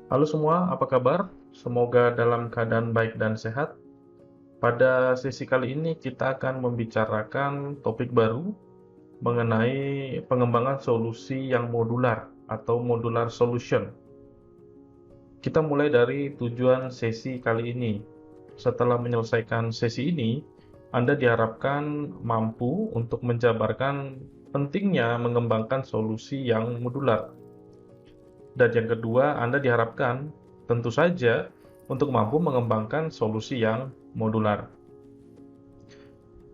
Halo semua, apa kabar? Semoga dalam keadaan baik dan sehat. Pada sesi kali ini kita akan membicarakan topik baru mengenai pengembangan solusi yang modular atau modular solution. Kita mulai dari tujuan sesi kali ini. Setelah menyelesaikan sesi ini, Anda diharapkan mampu untuk menjabarkan pentingnya mengembangkan solusi yang modular. Dan yang kedua, Anda diharapkan tentu saja untuk mampu mengembangkan solusi yang modular.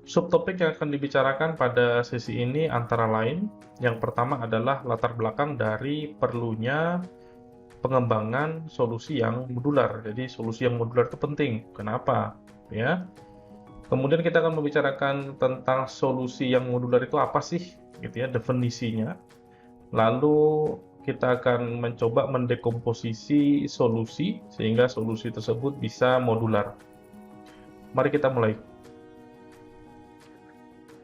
Subtopik yang akan dibicarakan pada sesi ini antara lain, yang pertama adalah latar belakang dari perlunya pengembangan solusi yang modular. Jadi solusi yang modular itu penting. Kenapa? Ya. Kemudian kita akan membicarakan tentang solusi yang modular itu apa sih, gitu ya, definisinya. Lalu kita akan mencoba mendekomposisi solusi sehingga solusi tersebut bisa modular. Mari kita mulai.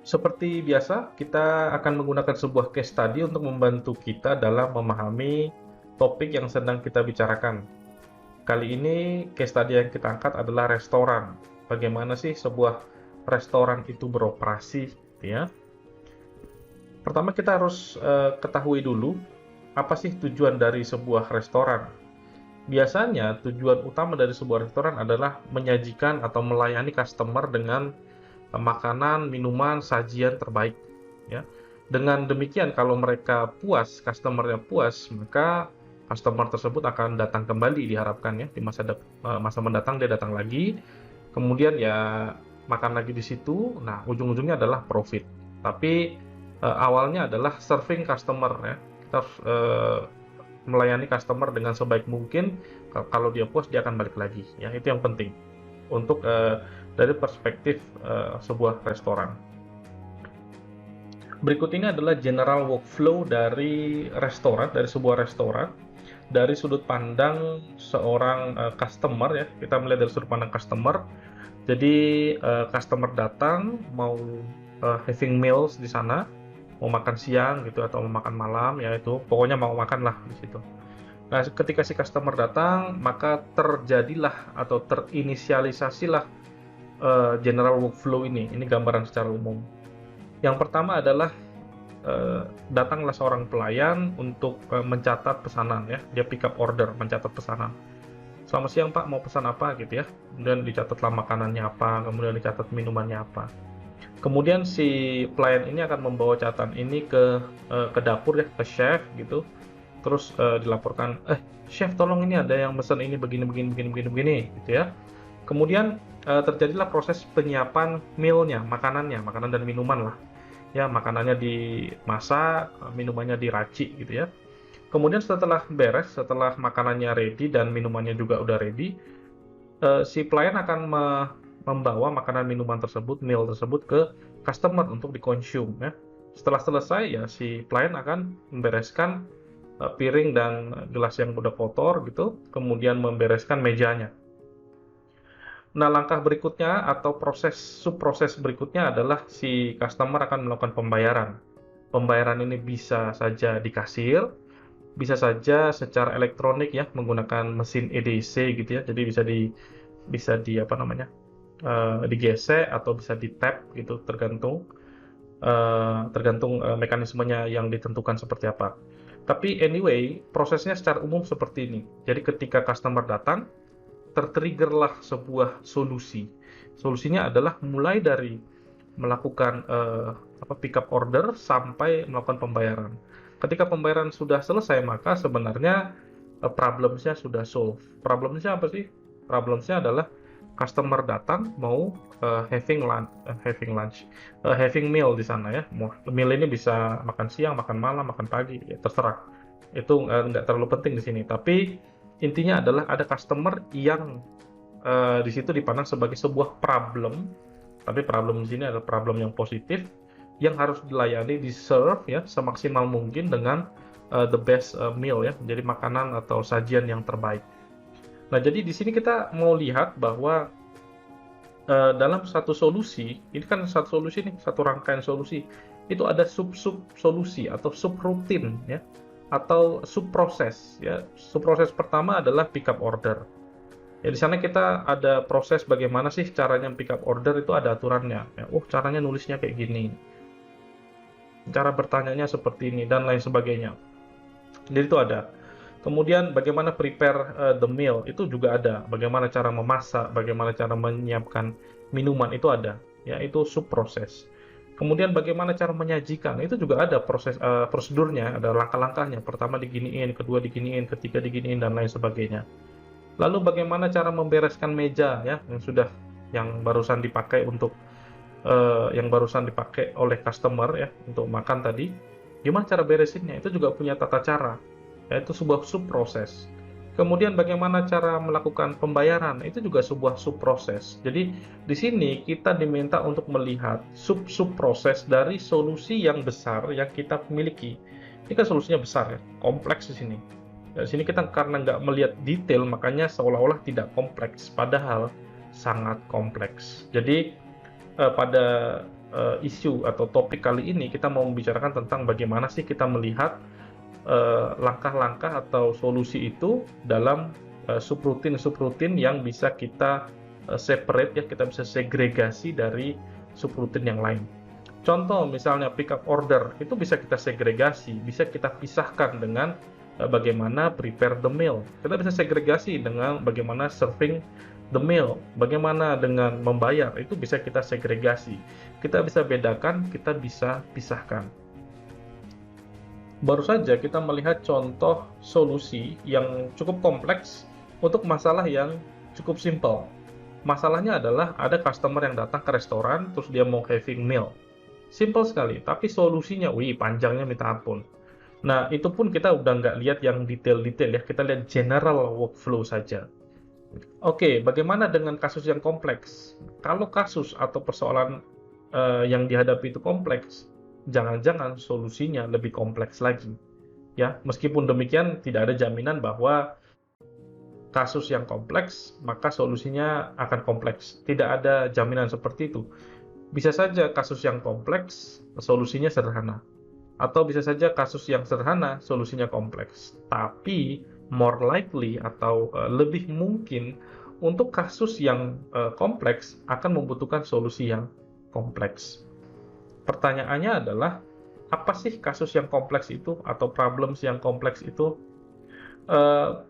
Seperti biasa, kita akan menggunakan sebuah case study untuk membantu kita dalam memahami topik yang sedang kita bicarakan. Kali ini case study yang kita angkat adalah restoran. Bagaimana sih sebuah restoran itu beroperasi, ya? Pertama kita harus ketahui dulu apa sih tujuan dari sebuah restoran. Biasanya tujuan utama dari sebuah restoran adalah menyajikan atau melayani customer dengan makanan, minuman, sajian terbaik, ya. Dengan demikian kalau mereka puas, customer-nya puas, maka customer tersebut akan datang kembali diharapkan ya di masa mendatang dia datang lagi. Kemudian ya makan lagi di situ. Nah, ujung-ujungnya adalah profit. Tapi awalnya adalah serving customer ya. Kita harus melayani customer dengan sebaik mungkin. Kalau dia puas dia akan balik lagi ya, itu yang penting untuk dari perspektif sebuah restoran. Berikut ini adalah general workflow dari restoran, dari sebuah restoran dari sudut pandang seorang customer ya. Kita melihat dari sudut pandang customer. Jadi customer datang mau having meals di sana, mau makan siang gitu atau mau makan malam ya, itu pokoknya mau makan lah di situ. Nah, ketika si customer datang, maka terjadilah atau terinisialisasilah general workflow ini. Ini gambaran secara umum. Yang pertama adalah datanglah seorang pelayan untuk mencatat pesanan ya. Dia pick up order, mencatat pesanan. Selamat siang Pak, mau pesan apa gitu ya. Kemudian dicatatlah makanannya apa, kemudian dicatat minumannya apa. Kemudian si pelayan ini akan membawa catatan ini ke dapur ya, ke chef gitu. Terus dilaporkan, chef tolong ini ada yang pesan ini begini begini begini begini begini gitu ya. Kemudian terjadilah proses penyiapan mealnya, makanan dan minuman lah. Ya, makanannya dimasak, minumannya diracik gitu ya. Kemudian setelah beres, setelah makanannya ready dan minumannya juga udah ready, si pelayan akan membawa makanan minuman tersebut, meal tersebut ke customer untuk dikonsum ya. Setelah selesai ya si pelayan akan membereskan piring dan gelas yang udah kotor gitu, kemudian membereskan mejanya. Nah, langkah berikutnya atau subproses berikutnya adalah si customer akan melakukan pembayaran. Pembayaran ini bisa saja di kasir, bisa saja secara elektronik ya menggunakan mesin EDC gitu ya. Jadi bisa di apa namanya? Digesek atau bisa di tap gitu tergantung mekanismenya yang ditentukan seperti apa. Tapi anyway, prosesnya secara umum seperti ini. Jadi ketika customer datang, tertriggerlah sebuah solusi. Solusinya adalah mulai dari melakukan pick up order sampai melakukan pembayaran. Ketika pembayaran sudah selesai, maka sebenarnya problemnya sudah solve. Problemnya apa sih? Problemnya adalah customer datang mau having meal di sana ya. Meal ini bisa makan siang, makan malam, makan pagi, ya terserah. Itu nggak terlalu penting di sini. Tapi intinya adalah ada customer yang di situ dipandang sebagai sebuah problem, tapi problem di sini adalah problem yang positif yang harus dilayani, di-serve ya semaksimal mungkin dengan the best meal ya, menjadi makanan atau sajian yang terbaik. Nah, jadi di sini kita mau lihat bahwa dalam satu solusi, ini kan satu solusi nih, satu rangkaian solusi, itu ada sub-sub solusi atau sub-rutin ya. atau subproses ya. Subproses pertama adalah pickup order. Ya di sana kita ada proses bagaimana sih caranya pickup order, itu ada aturannya. Ya, caranya nulisnya kayak gini, cara bertanyanya seperti ini dan lain sebagainya. Jadi itu ada. Kemudian bagaimana prepare the meal itu juga ada. Bagaimana cara memasak, bagaimana cara menyiapkan minuman itu ada. Ya itu subproses. Kemudian bagaimana cara menyajikan itu juga ada prosedurnya, ada langkah-langkahnya. Pertama diginiin, kedua diginiin, ketiga diginiin dan lain sebagainya. Lalu bagaimana cara membereskan meja ya yang barusan dipakai oleh customer ya untuk makan tadi. Gimana cara beresinnya? Itu juga punya tata cara. Yaitu sebuah subproses. Kemudian bagaimana cara melakukan pembayaran? Itu juga sebuah subproses. Jadi di sini kita diminta untuk melihat sub-subproses dari solusi yang besar yang kita miliki. Ini kan solusinya besar ya, kompleks di sini. Di sini kita karena nggak melihat detail, makanya seolah-olah tidak kompleks, padahal sangat kompleks. Jadi pada isu atau topik kali ini kita mau membicarakan tentang bagaimana sih kita melihat langkah-langkah atau solusi itu dalam subrutin yang bisa kita separate ya, kita bisa segregasi dari subrutin yang lain. Contoh misalnya pickup order itu bisa kita segregasi, bisa kita pisahkan dengan bagaimana prepare the meal. Kita bisa segregasi dengan bagaimana serving the meal. Bagaimana dengan membayar, itu bisa kita segregasi. Kita bisa bedakan, kita bisa pisahkan. Baru saja kita melihat contoh solusi yang cukup kompleks untuk masalah yang cukup simple. Masalahnya adalah ada customer yang datang ke restoran, terus dia mau having meal. Simple sekali, tapi solusinya, panjangnya minta ampun. Nah, itu pun kita udah nggak lihat yang detail-detail ya, kita lihat general workflow saja. Oke, bagaimana dengan kasus yang kompleks? Kalau kasus atau persoalan yang dihadapi itu kompleks, jangan-jangan solusinya lebih kompleks lagi. Ya, meskipun demikian tidak ada jaminan bahwa kasus yang kompleks maka solusinya akan kompleks. Tidak ada jaminan seperti itu. Bisa saja kasus yang kompleks solusinya sederhana. Atau bisa saja kasus yang sederhana solusinya kompleks. Tapi more likely atau lebih mungkin untuk kasus yang kompleks akan membutuhkan solusi yang kompleks. Pertanyaannya adalah, apa sih kasus yang kompleks itu atau problems yang kompleks itu?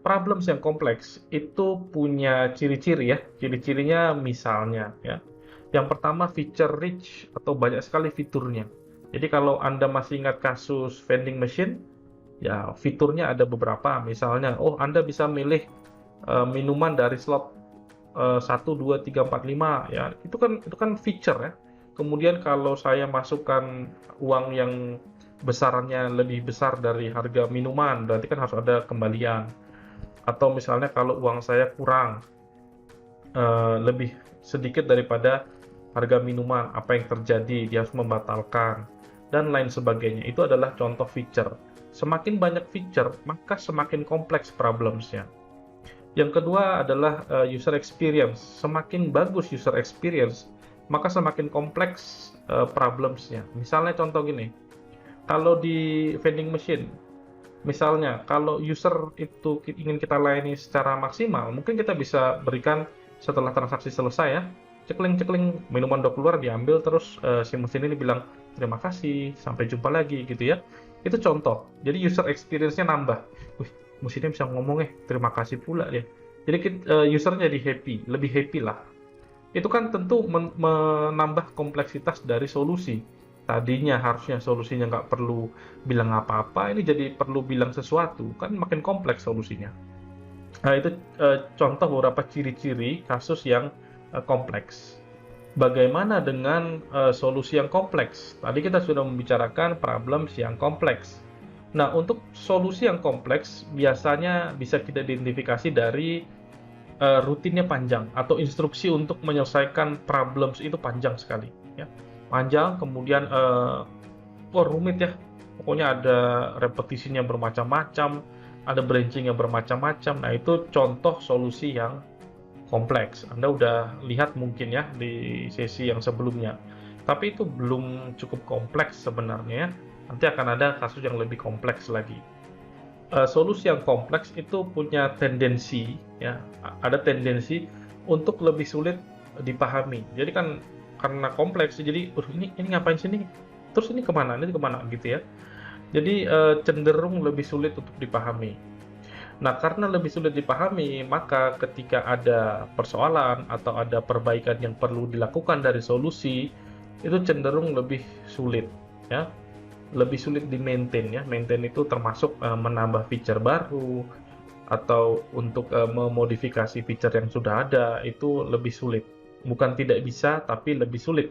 Problems yang kompleks itu punya ciri-ciri ya. Ciri-cirinya misalnya ya. Yang pertama feature rich atau banyak sekali fiturnya. Jadi kalau Anda masih ingat kasus vending machine, ya fiturnya ada beberapa. Misalnya, Anda bisa milih minuman dari slot 1, 2, 3, 4, 5 ya. Itu kan feature ya. Kemudian kalau saya masukkan uang yang besarannya lebih besar dari harga minuman, berarti kan harus ada kembalian. Atau misalnya kalau uang saya kurang lebih sedikit daripada harga minuman, apa yang terjadi, dia harus membatalkan dan lain sebagainya. Itu adalah contoh feature. Semakin banyak feature, maka semakin kompleks problems-nya. Yang kedua adalah user experience. Semakin bagus user experience, maka semakin kompleks problems-nya. Misalnya contoh gini, kalau di vending machine, misalnya kalau user itu ingin kita layani secara maksimal, mungkin kita bisa berikan setelah transaksi selesai ya, cekling-cekling minuman udah keluar, diambil, terus si mesin ini bilang terima kasih, sampai jumpa lagi gitu ya. Itu contoh. Jadi user experience-nya nambah. Mesinnya bisa ngomong terima kasih pula ya. Jadi usernya jadi lebih happy lah. Itu kan tentu menambah kompleksitas dari solusi. Tadinya harusnya solusinya nggak perlu bilang apa-apa, ini jadi perlu bilang sesuatu, kan makin kompleks solusinya. Nah, itu contoh beberapa ciri-ciri kasus yang kompleks. Bagaimana dengan solusi yang kompleks? Tadi kita sudah membicarakan problems yang kompleks. Nah, untuk solusi yang kompleks biasanya bisa kita identifikasi dari rutinnya panjang atau instruksi untuk menyelesaikan problems itu panjang sekali ya. Panjang, kemudian rumit ya. Pokoknya ada repetisinya bermacam-macam, ada branching yang bermacam-macam. Nah, itu contoh solusi yang kompleks. Anda udah lihat mungkin ya di sesi yang sebelumnya. Tapi itu belum cukup kompleks sebenarnya. Nanti akan ada kasus yang lebih kompleks lagi. Solusi yang kompleks itu punya tendensi, ya, ada tendensi untuk lebih sulit dipahami. Jadi kan karena kompleks, jadi, ini ngapain sih nih? Terus ini kemana? Ini kemana?" Gitu ya. Jadi, cenderung lebih sulit untuk dipahami. Nah, karena lebih sulit dipahami, maka ketika ada persoalan atau ada perbaikan yang perlu dilakukan dari solusi, itu cenderung lebih sulit, ya. Lebih sulit di-maintain ya. Maintain itu termasuk, menambah feature baru atau untuk, memodifikasi feature yang sudah ada, itu lebih sulit. Bukan tidak bisa, tapi lebih sulit.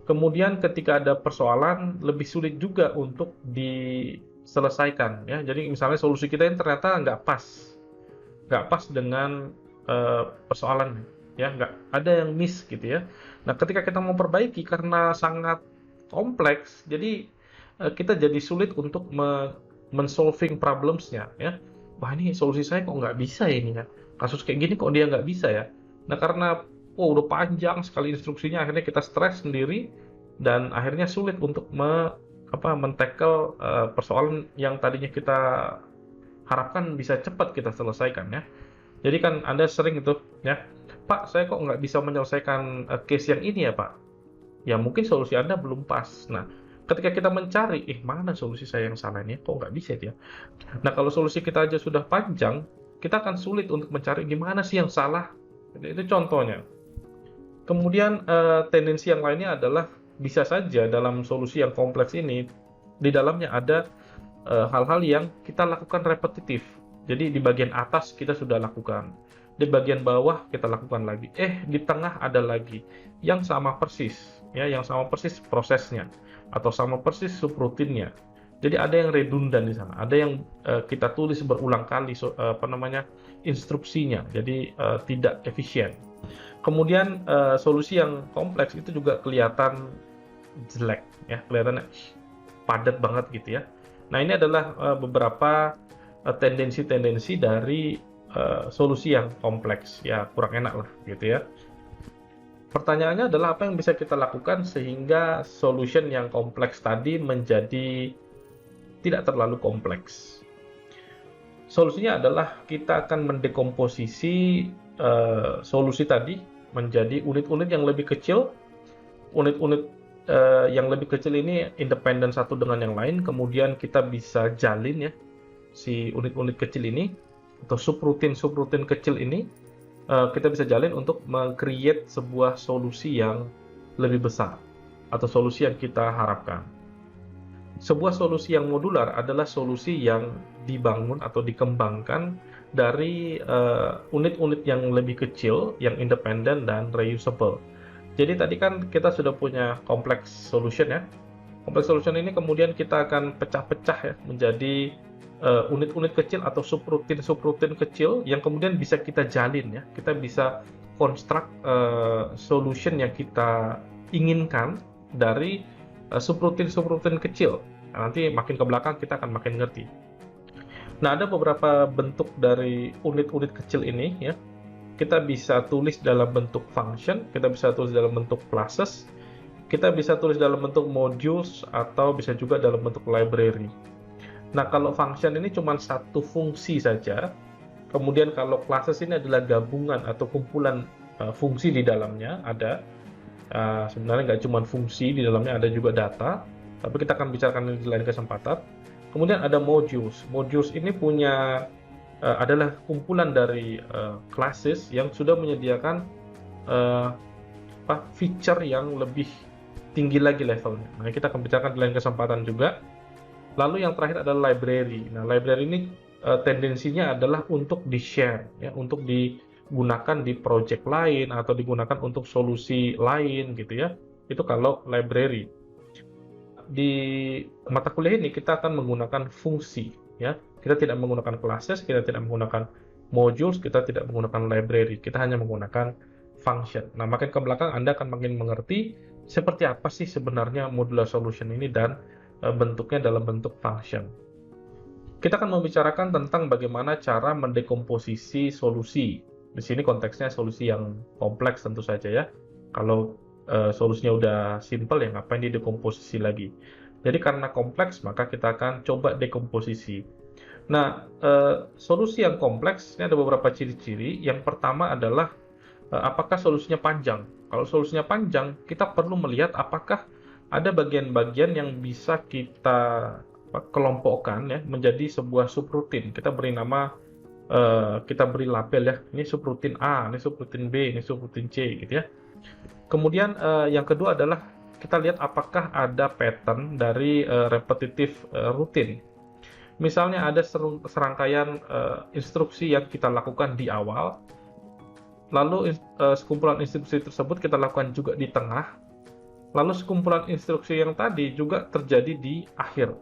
Kemudian ketika ada persoalan, lebih sulit juga untuk diselesaikan ya. Jadi misalnya solusi kita ini ternyata nggak pas dengan persoalan ya, nggak ada yang miss gitu ya. Nah, ketika kita mau perbaiki karena sangat kompleks, jadi kita jadi sulit untuk men-solving problems-nya ya. Wah, ini solusi saya kok nggak bisa ya ini ya. Kasus kayak gini kok dia nggak bisa ya. Nah, karena udah panjang sekali instruksinya, akhirnya kita stres sendiri dan akhirnya sulit untuk men-tackle persoalan yang tadinya kita harapkan bisa cepat kita selesaikan ya. Jadi kan Anda sering itu ya, "Pak, saya kok nggak bisa menyelesaikan case yang ini ya, Pak?" Ya mungkin solusi Anda belum pas. Nah, ketika kita mencari, mana solusi saya yang salah ini? Kok nggak bisa dia? Nah, kalau solusi kita aja sudah panjang, kita akan sulit untuk mencari gimana sih yang salah. Itu contohnya. Kemudian tendensi yang lainnya adalah bisa saja dalam solusi yang kompleks ini, di dalamnya ada hal-hal yang kita lakukan repetitif. Jadi di bagian atas kita sudah lakukan, di bagian bawah kita lakukan lagi, di tengah ada lagi yang sama persis, ya, yang sama persis prosesnya atau sama persis subrutinnya. Jadi ada yang redundan di sana, ada yang kita tulis berulang kali, instruksinya, jadi tidak efisien. Kemudian solusi yang kompleks itu juga kelihatan jelek, ya, kelihatannya padat banget gitu ya. Nah, ini adalah beberapa tendensi-tendensi dari solusi yang kompleks, ya kurang enak lah gitu ya. Pertanyaannya adalah apa yang bisa kita lakukan sehingga solution yang kompleks tadi menjadi tidak terlalu kompleks. Solusinya adalah kita akan mendekomposisi solusi tadi menjadi unit-unit yang lebih kecil. Unit-unit yang lebih kecil ini independen satu dengan yang lain, kemudian kita bisa jalin ya si unit-unit kecil ini atau subrutin kecil ini, kita bisa jalin untuk meng-create sebuah solusi yang lebih besar atau solusi yang kita harapkan. Sebuah solusi yang modular adalah solusi yang dibangun atau dikembangkan dari unit-unit yang lebih kecil, yang independen dan reusable. Jadi tadi kan kita sudah punya complex solution ya. Complex solution ini kemudian kita akan pecah-pecah ya menjadi unit-unit kecil atau subrutin kecil yang kemudian bisa kita jalin ya. Kita bisa construct solution yang kita inginkan dari subrutin kecil. Nah, nanti makin ke belakang kita akan makin ngerti. Nah, ada beberapa bentuk dari unit-unit kecil ini ya. Kita bisa tulis dalam bentuk function, kita bisa tulis dalam bentuk classes, kita bisa tulis dalam bentuk modules, atau bisa juga dalam bentuk library. Nah, kalau function ini cuma satu fungsi saja, kemudian kalau classes ini adalah gabungan atau kumpulan fungsi di dalamnya, ada. Sebenarnya nggak cuma fungsi, di dalamnya ada juga data, tapi kita akan bicarakan di lain kesempatan. Kemudian ada modules. Modules ini adalah kumpulan dari classes yang sudah menyediakan feature yang lebih tinggi lagi levelnya. Nah, kita akan bicarakan di lain kesempatan juga. Lalu yang terakhir adalah library. Nah, library ini tendensinya adalah untuk di-share, ya, untuk digunakan di project lain atau digunakan untuk solusi lain gitu ya. Itu kalau library. Di mata kuliah ini kita akan menggunakan fungsi, ya. Kita tidak menggunakan classes, kita tidak menggunakan modules, kita tidak menggunakan library, kita hanya menggunakan function. Nah, makin ke belakang Anda akan makin mengerti seperti apa sih sebenarnya modular solution ini dan bentuknya dalam bentuk function. Kita akan membicarakan tentang bagaimana cara mendekomposisi solusi. Di sini konteksnya solusi yang kompleks tentu saja ya. Kalau solusinya udah simple ya ngapain didekomposisi lagi. Jadi karena kompleks maka kita akan coba dekomposisi. Nah, solusi yang kompleks ini ada beberapa ciri-ciri. Yang pertama adalah apakah solusinya panjang. Kalau solusinya panjang, kita perlu melihat apakah ada bagian-bagian yang bisa kita kelompokkan ya menjadi sebuah subrutin. Kita beri nama, kita beri label ya. Ini subrutin A, ini subrutin B, ini subrutin C gitu ya. Kemudian yang kedua adalah kita lihat apakah ada pattern dari repetitif rutin. Misalnya ada serangkaian instruksi yang kita lakukan di awal, lalu sekumpulan instruksi tersebut kita lakukan juga di tengah, lalu sekumpulan instruksi yang tadi juga terjadi di akhir.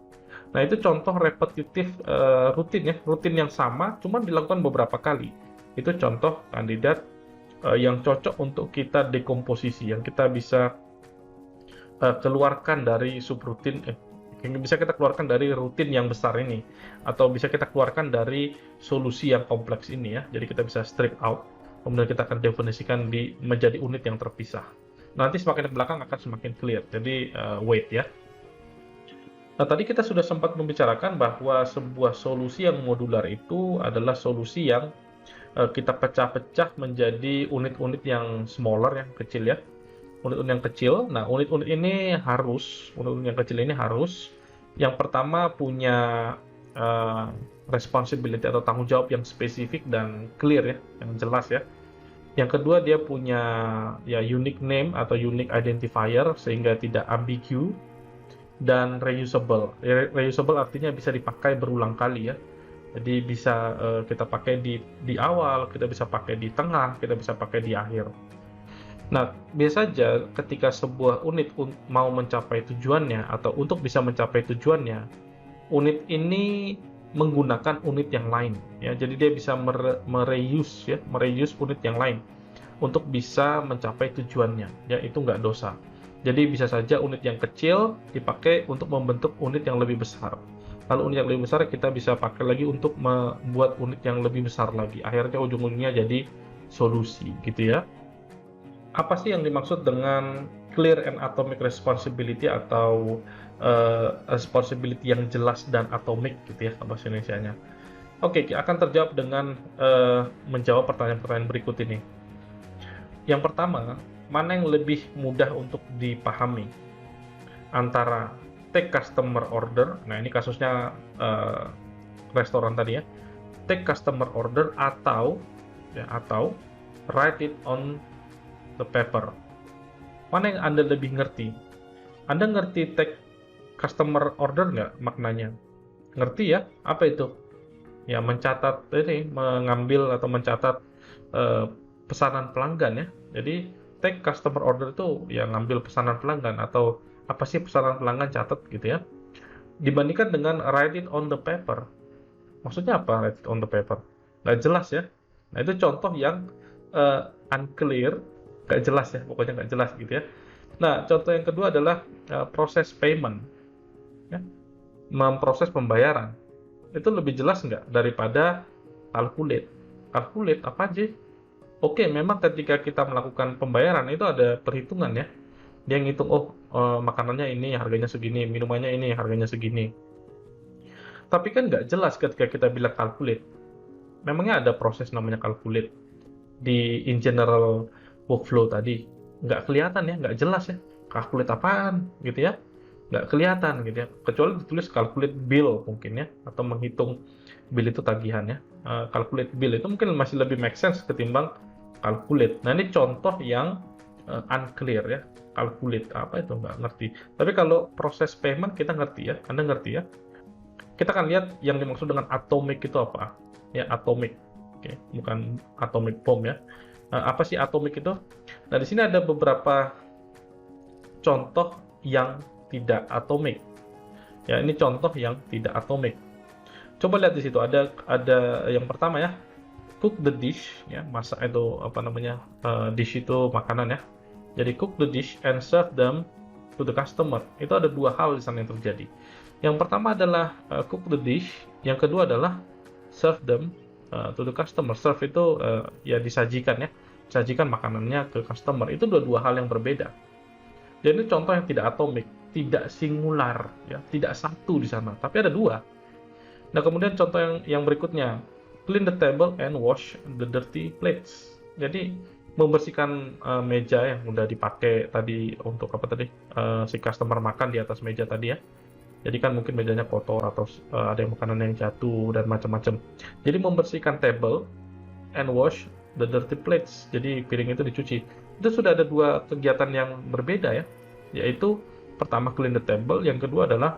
Nah, itu contoh repetitif rutin ya, rutin yang sama, cuma dilakukan beberapa kali. Itu contoh kandidat yang cocok untuk kita dekomposisi, yang kita bisa keluarkan dari subrutin, yang bisa kita keluarkan dari rutin yang besar ini, atau bisa kita keluarkan dari solusi yang kompleks ini ya. Jadi kita bisa strip out, kemudian kita akan definisikan menjadi unit yang terpisah. Nanti semakin ke belakang akan semakin clear. Jadi wait ya. Nah, tadi kita sudah sempat membicarakan bahwa sebuah solusi yang modular itu adalah solusi yang kita pecah-pecah menjadi unit-unit yang smaller, yang kecil ya. Unit-unit yang kecil. Nah, unit-unit yang kecil ini harus yang pertama punya uh, responsibility atau tanggung jawab yang spesifik dan clear ya, yang jelas ya. Yang kedua, dia punya ya unique name atau unique identifier sehingga tidak ambigu, dan reusable. Reusable artinya bisa dipakai berulang kali ya. Jadi bisa kita pakai di awal, kita bisa pakai di tengah, kita bisa pakai di akhir. Nah, biasa saja ketika sebuah unit mau mencapai tujuannya atau untuk bisa mencapai tujuannya, unit ini menggunakan unit yang lain ya. Jadi dia bisa mereuse ya, mereuse unit yang lain untuk bisa mencapai tujuannya. Ya, itu nggak dosa. Jadi bisa saja unit yang kecil dipakai untuk membentuk unit yang lebih besar. Lalu unit yang lebih besar kita bisa pakai lagi untuk membuat unit yang lebih besar lagi. Akhirnya ujung-ujungnya jadi solusi gitu ya. Apa sih yang dimaksud dengan clear and atomic responsibility atau responsibility yang jelas dan atomik gitu ya bahasa Indonesianya. Oke, akan terjawab dengan menjawab pertanyaan-pertanyaan berikut ini. Yang pertama, mana yang lebih mudah untuk dipahami antara take customer order, nah ini kasusnya restoran tadi ya, take customer order atau write it on the paper. Mana yang Anda lebih ngerti? Anda ngerti take customer order nggak maknanya? Ngerti ya? Apa itu? Ya, mencatat ini, mengambil atau mencatat pesanan pelanggan ya. Jadi take customer order itu ya ngambil pesanan pelanggan, atau apa sih pesanan pelanggan, catat gitu ya. Dibandingkan dengan write it on the paper. Maksudnya apa write it on the paper? Nggak jelas ya. Nah, itu contoh yang unclear, nggak jelas ya, pokoknya nggak jelas gitu ya. Nah, contoh yang kedua adalah proses payment. Ya. Memproses pembayaran. Itu lebih jelas nggak daripada calculate. Calculate apa aja? Oke, memang ketika kita melakukan pembayaran itu ada perhitungan ya. Dia ngitung, makanannya ini harganya segini, minumannya ini harganya segini. Tapi kan nggak jelas ketika kita bilang calculate. Memangnya ada proses namanya calculate di in general workflow tadi? Nggak kelihatan ya, nggak jelas ya. Calculate apaan gitu ya? Nggak kelihatan gitu ya. Kecuali ditulis calculate bill mungkin ya, atau menghitung bill itu tagihan ya. Calculate bill itu mungkin masih lebih make sense ketimbang calculate. Nah, ini contoh yang unclear ya. Calculate apa itu nggak ngerti. Tapi kalau proses payment kita ngerti ya. Anda ngerti ya. Kita akan lihat yang dimaksud dengan atomic itu apa. Ya, atomic. Oke, bukan atomic bomb ya. Apa sih atomic itu? Nah, di sini ada beberapa contoh yang tidak atomik. Ya, ini contoh yang tidak atomik. Coba lihat di situ ada yang pertama ya, cook the dish ya, masak itu apa namanya, dish itu makanan ya. Jadi cook the dish and serve them to the customer. Itu ada dua hal di sana yang terjadi. Yang pertama adalah cook the dish, yang kedua adalah serve them to the customer. Serve itu ya disajikan ya, sajikan makanannya ke customer. Itu dua hal yang berbeda. Jadi ini contoh yang tidak atomik, tidak singular, ya, tidak satu di sana, tapi ada dua. Nah, kemudian contoh yang berikutnya, clean the table and wash the dirty plates. Jadi membersihkan meja yang udah dipakai tadi untuk apa tadi si customer makan di atas meja tadi ya. Jadi kan mungkin mejanya kotor atau ada yang makanan yang jatuh dan macam-macam. Jadi membersihkan table and wash the dirty plates. Jadi piring itu dicuci. Itu sudah ada dua kegiatan yang berbeda ya, yaitu pertama clean the table, yang kedua adalah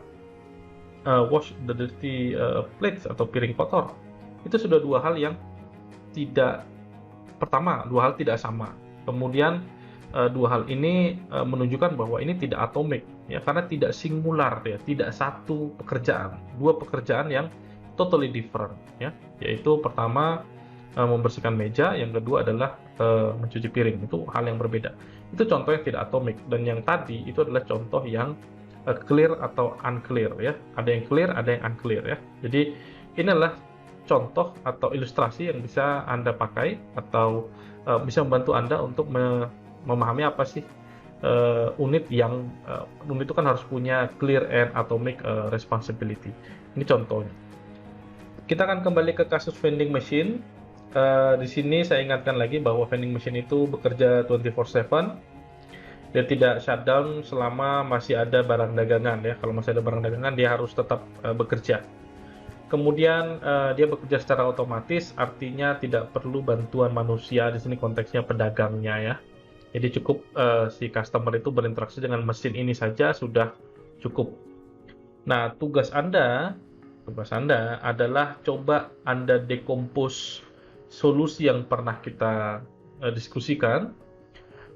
wash the dirty plates atau piring kotor. Itu sudah dua hal yang tidak pertama, dua hal tidak sama. Kemudian dua hal ini menunjukkan bahwa ini tidak atomik ya, karena tidak singular ya, tidak satu pekerjaan, dua pekerjaan yang totally different ya. Yaitu pertama membersihkan meja, yang kedua adalah mencuci piring. Itu hal yang berbeda. Itu contoh yang tidak atomik, dan yang tadi itu adalah contoh yang clear atau unclear ya. Ada yang clear, ada yang unclear ya. Jadi ini adalah contoh atau ilustrasi yang bisa Anda pakai atau bisa membantu Anda untuk memahami apa sih unit yang unit itu kan harus punya clear and atomic responsibility. Ini contohnya. Kita akan kembali ke kasus vending machine. Di sini saya ingatkan lagi bahwa vending machine itu bekerja 24/7. Dia tidak shutdown selama masih ada barang dagangan ya. Kalau masih ada barang dagangan dia harus tetap bekerja. Kemudian dia bekerja secara otomatis, artinya tidak perlu bantuan manusia. Di sini konteksnya pedagangnya ya. Jadi cukup si customer itu berinteraksi dengan mesin ini saja sudah cukup. Nah, tugas Anda adalah coba Anda decompose solusi yang pernah kita diskusikan.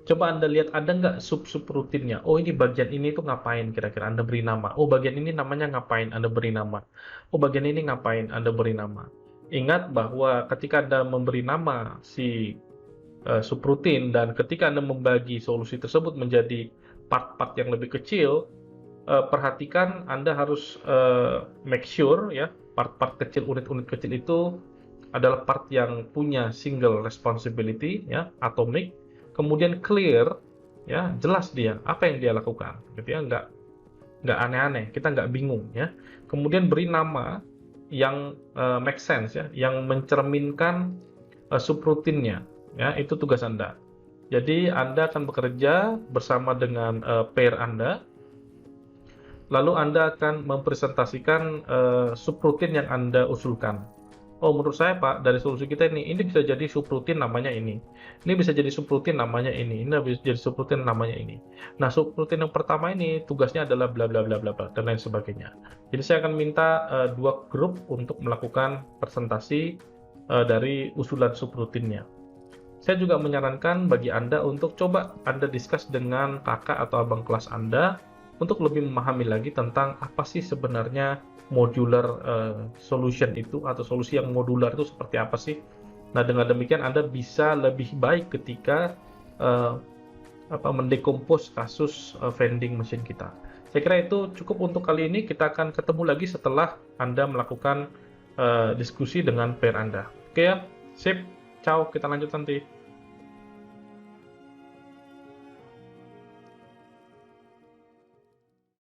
Coba Anda lihat ada nggak sub-sub rutinnya. Oh, ini bagian ini tuh ngapain kira-kira, Anda beri nama. Oh, bagian ini namanya ngapain, Anda beri nama. Oh, bagian ini ngapain, Anda beri nama. Ingat bahwa ketika Anda memberi nama si subrutin dan ketika Anda membagi solusi tersebut menjadi part-part yang lebih kecil, perhatikan Anda harus make sure ya, part-part kecil, unit-unit kecil itu adalah part yang punya single responsibility ya, atomic. Kemudian clear ya, jelas dia apa yang dia lakukan gitu ya, nggak aneh-aneh, kita nggak bingung ya. Kemudian beri nama yang make sense ya, yang mencerminkan subrutinnya ya. Itu tugas Anda. Jadi Anda akan bekerja bersama dengan pair Anda, lalu Anda akan mempresentasikan subrutin yang Anda usulkan. Oh, menurut saya Pak, dari solusi kita ini bisa jadi subrutin namanya ini bisa jadi subrutin namanya ini bisa jadi subrutin namanya ini. Nah, subrutin yang pertama ini tugasnya adalah bla bla bla bla bla dan lain sebagainya. Jadi saya akan minta dua grup untuk melakukan presentasi dari usulan subrutinnya. Saya juga menyarankan bagi Anda untuk coba Anda discuss dengan kakak atau abang kelas Anda untuk lebih memahami lagi tentang apa sih sebenarnya modular solution itu, atau solusi yang modular itu seperti apa sih. Nah, dengan demikian Anda bisa lebih baik ketika mendekompos kasus vending machine kita. Saya kira itu cukup untuk kali ini. Kita akan ketemu lagi setelah Anda melakukan diskusi dengan pair Anda. Oke ya, sip. Ciao, kita lanjut nanti.